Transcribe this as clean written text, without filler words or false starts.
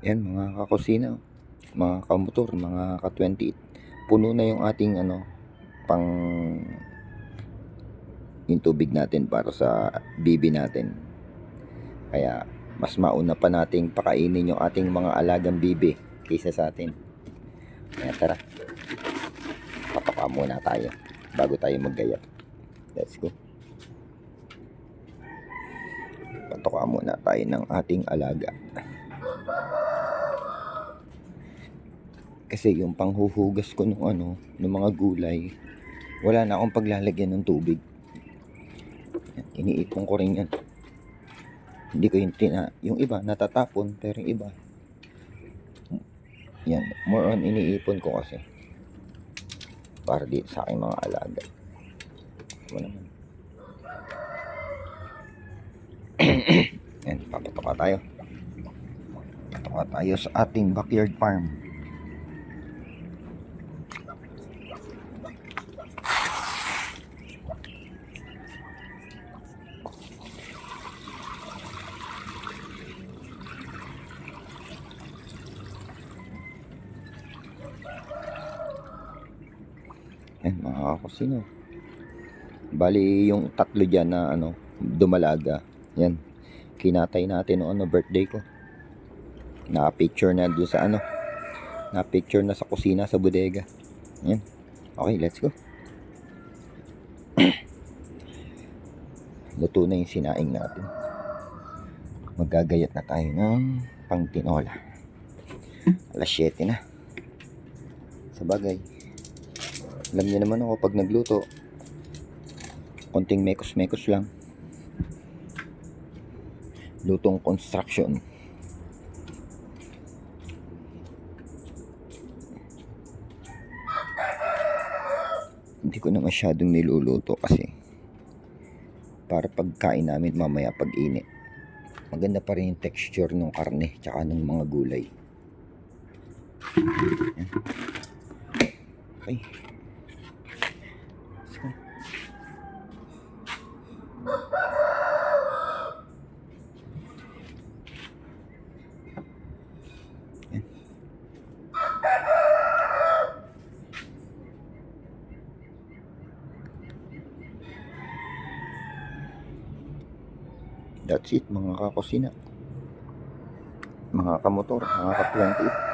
Yan mga kakusina, mga kamotor, mga ka-28. Puno na yung ating pang yung tubig natin para sa bibi natin. Kaya mas mauna pa nating pakainin yung ating mga alagang bibi kaysa sa atin. Kaya tara, papaka muna tayo bago tayo maggayat. Let's go. Patoka muna tayo ng ating alaga. Kasi yung panghuhugas ko ng mga gulay, wala na akong paglalagyan ng tubig. Iniipon ko rin yan. Hindi ko yung iba natatapon, pero yung iba yan, more on iniipon ko kasi para dito sa aking mga alaga. Ano naman. Yan, papatoka tayo. Patoka tayo sa ating backyard farm. Yan mga kakusino. Bali yung tatlo dyan na dumalaga. Yan. Kinatay natin noong birthday ko. Naka-picture na doon sa na-picture na sa kusina sa bodega. Yan. Okay, let's go. Luto na yung sinaing natin. Magagayat na tayo ng pangtinola. Alas 7 na. Sa bagay, alam niyo naman ako pag nagluto, konting mekos-mekos lang. Lutong construction. Hindi ko na masyadong niluluto kasi para pagkain namin mamaya pag init, maganda pa rin yung texture ng karne tsaka ng mga gulay. Okay. So, yan. That's it mga kakusina, mga kamotor, mga ka-28.